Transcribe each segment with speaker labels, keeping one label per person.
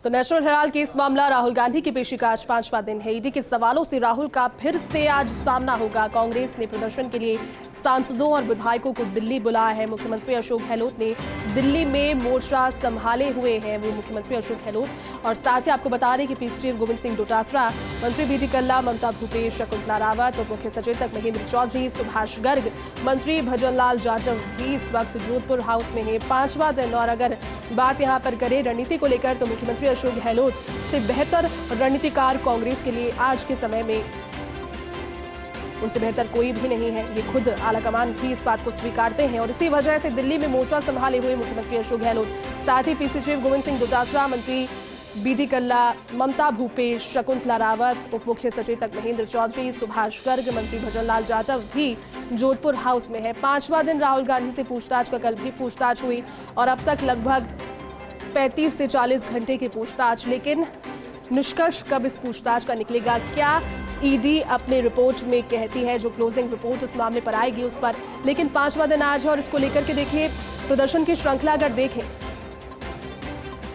Speaker 1: तो national Herald case मामला राहुल गांधी की पेशी का आज 5वां दिन है। ईडी के सवालों से राहुल का फिर से आज सामना होगा। कांग्रेस ने प्रदर्शन के लिए सांसदों और विधायकों को दिल्ली बुलाया है। मुख्यमंत्री अशोक गहलोत ने दिल्ली में मोर्चा संभाले हुए हैं। वो मुख्यमंत्री अशोक गहलोत और साथ ही आपको बता दें कि पीसी चीफ गोविंद सिंह डोटासरा, मंत्री बीडी कल्ला, ममता भूपेश, शकुंतला रावत, उप मुख्य सचेतक महेंद्र चौधरी, सुभाष गर्ग, मंत्री भजन लाल जाटव भी इस वक्त जोधपुर हाउस में है। 5वां दिन और अगर बात यहाँ पर करें रणनीति को लेकर तो मुख्यमंत्री अशोक गहलोत से बेहतर रणनीतिकार कांग्रेस के लिए आज के समय में उनसे बेहतर कोई भी नहीं है। ये खुद आलाकमान भी इस बात को स्वीकारते हैं और इसी वजह से दिल्ली में मोर्चा संभाले हुए मुख्यमंत्री अशोक गहलोत, साथ ही पीसी चीफ गोविंद सिंह डोटासरा, मंत्री बीडी कल्ला, ममता भूपेश, शकुंतला रावत, उप मुख्य सचेतक महेंद्र चौधरी, सुभाष गर्ग, मंत्री भजन लाल जाटव भी जोधपुर हाउस में है। 5वां दिन राहुल गांधी से पूछताछ का कल भी पूछताछ हुई और अब तक लगभग 35 से 40 घंटे की पूछताछ। लेकिन निष्कर्ष कब इस पूछताछ का निकलेगा, क्या ईडी अपने रिपोर्ट में कहती है, जो क्लोजिंग रिपोर्ट इस मामले पर आएगी उस पर। लेकिन 5वां दिन आज है और इसको लेकर के देखिए प्रदर्शन की श्रृंखला अगर देखें,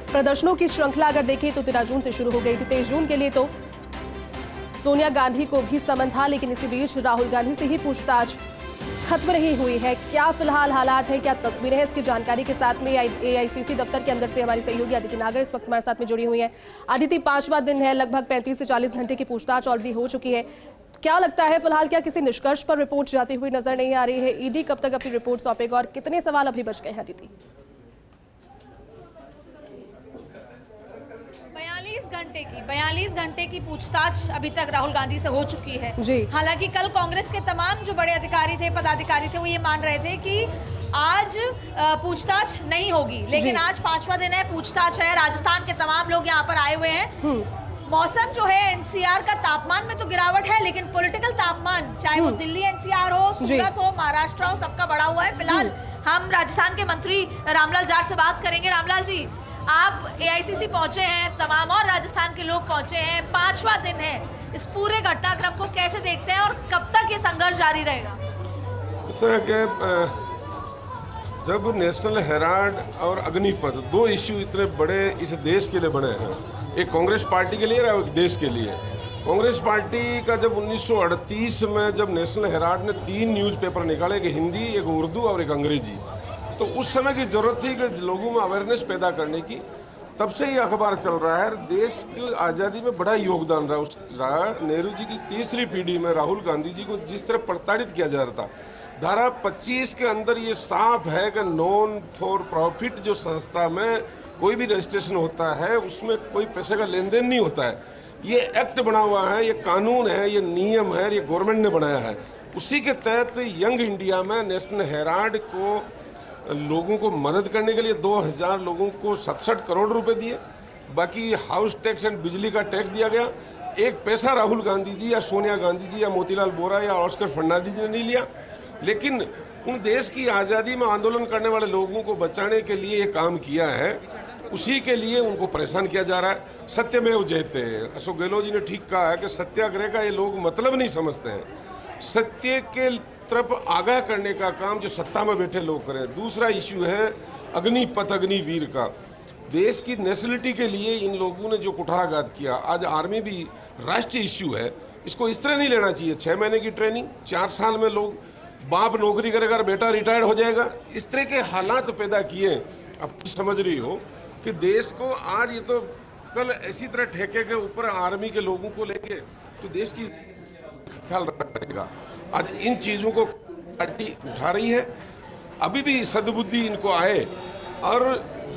Speaker 1: प्रदर्शनों की श्रृंखला अगर देखें तो 13 जून से शुरू हो गई थी। 23 जून के लिए तो सोनिया गांधी को भी समन था, लेकिन इसी बीच राहुल गांधी से ही पूछताछ खत्म नहीं हुई है। क्या फिलहाल हालात है, क्या तस्वीरें हैं, इसकी जानकारी के साथ में एआईसीसी दफ्तर के अंदर से हमारी सहयोगी अदिति नागर इस वक्त हमारे साथ में जुड़ी हुई है। अदिति, 5वां दिन है, लगभग 35 से 40 घंटे की पूछताछ ऑलरेडी हो चुकी है। क्या लगता है फिलहाल क्या किसी निष्कर्ष पर रिपोर्ट जाती हुई नजर नहीं आ रही है? ईडी कब तक अपनी रिपोर्ट सौंपेगा और कितने सवाल अभी बच गए हैं अदिति?
Speaker 2: 42 घंटे की पूछताछ अभी तक राहुल गांधी से हो चुकी है जी। हालांकि कल कांग्रेस के तमाम जो बड़े अधिकारी थे, पदाधिकारी थे, वो ये मान रहे थे कि आज पूछताछ नहीं होगी, लेकिन आज 5वां दिन है, पूछताछ है। राजस्थान के तमाम लोग यहाँ पर आए हुए हैं। मौसम जो है, एनसीआर का तापमान में तो गिरावट है, लेकिन पॉलिटिकल तापमान, चाहे वो दिल्ली एनसीआर हो, सूरत हो, महाराष्ट्र हो, सबका बढ़ा हुआ है। फिलहाल हम राजस्थान के मंत्री रामलाल जाट से बात करेंगे। रामलाल जी, आप एआईसीसी पहुंचे हैं, तमाम और राजस्थान के लोग पहुंचे हैं, 5वां दिन है, इस पूरे घटनाक्रम को कैसे देखते हैं और कब तक ये संघर्ष जारी रहेगा?
Speaker 3: सर कि जब नेशनल हेराल्ड और अग्निपथ, 2 इश्यू इतने बड़े इस देश के लिए बने हैं, एक कांग्रेस पार्टी के लिए और एक देश के लिए। कांग्रेस पार्टी का जब 1938 में जब नेशनल हेराल्ड ने 3 न्यूज़पेपर निकाले, एक हिंदी, एक उर्दू और एक अंग्रेजी, तो उस समय की जरूरत थी कि लोगों में अवेयरनेस पैदा करने की। तब से ही अखबार चल रहा है। देश की आज़ादी में बड़ा योगदान रहा। नेहरू जी की तीसरी पीढ़ी में राहुल गांधी जी को जिस तरह प्रताड़ित किया जा रहा था, धारा 25 के अंदर ये साफ है कि नॉन फॉर प्रॉफिट जो संस्था में कोई भी रजिस्ट्रेशन होता है उसमें कोई पैसे का लेन देन नहीं होता है। ये एक्ट बना हुआ है, ये कानून है, ये नियम है, ये गवर्नमेंट ने बनाया है। उसी के तहत यंग इंडिया में नेशनल हेराल्ड को लोगों को मदद करने के लिए 2000 लोगों को 67 करोड़ रुपए दिए। बाकी हाउस टैक्स एंड बिजली का टैक्स दिया गया। एक पैसा राहुल गांधी जी या सोनिया गांधी जी या मोतीलाल वोरा या ऑस्कर फर्नांडिस ने नहीं लिया, लेकिन उन देश की आज़ादी में आंदोलन करने वाले लोगों को बचाने के लिए ये काम किया है। उसी के लिए उनको परेशान किया जा रहा है। सत्यमेव जयते, अशोक गहलोत जी ने ठीक कहा है कि सत्याग्रह का ये लोग मतलब नहीं समझते हैं। सत्य के तरफ आगाह करने का काम जो सत्ता में बैठे लोग करें। दूसरा इश्यू है अग्निपथ, अग्निवीर का। देश की नेशनलिटी के लिए इन लोगों ने जो कुठाराघात किया, आज आर्मी भी राष्ट्रीय इश्यू है। इसको इस तरह नहीं लेना चाहिए। 6 महीने की ट्रेनिंग, 4 साल में लोग, बाप नौकरी करेगा, बेटा रिटायर्ड हो जाएगा, इस तरह के हालात पैदा किए। अब समझ रही हो कि देश को आज ये तो कल ऐसी तरह ठेके के ऊपर आर्मी के लोगों को लेके तो देश की ख्याल रखेगा। आज इन चीज़ों को पार्टी उठा रही है। अभी भी सद्बुद्धि इनको आए और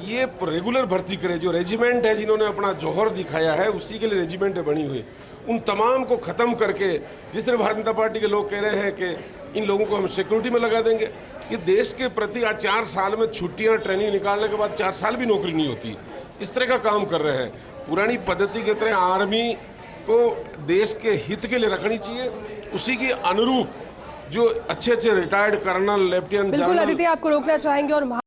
Speaker 3: ये रेगुलर भर्ती करे। जो रेजिमेंट है, जिन्होंने अपना जौहर दिखाया है, उसी के लिए रेजिमेंट बनी हुई, उन तमाम को ख़त्म करके, जिस तरह भारतीय जनता पार्टी के लोग कह रहे हैं कि इन लोगों को हम सिक्योरिटी में लगा देंगे, ये देश के प्रति आज 4 साल में छुट्टियां, ट्रेनिंग निकालने के बाद 4 साल भी नौकरी नहीं होती, इस तरह का काम कर रहे हैं। पुरानी पद्धति की तरह आर्मी को देश के हित के लिए रखनी चाहिए। उसी के अनुरूप जो अच्छे रिटायर्ड कर्नल, लेफ्टिनेंट जनरल।
Speaker 1: बिल्कुल अदिति, आपको रोकना चाहेंगे और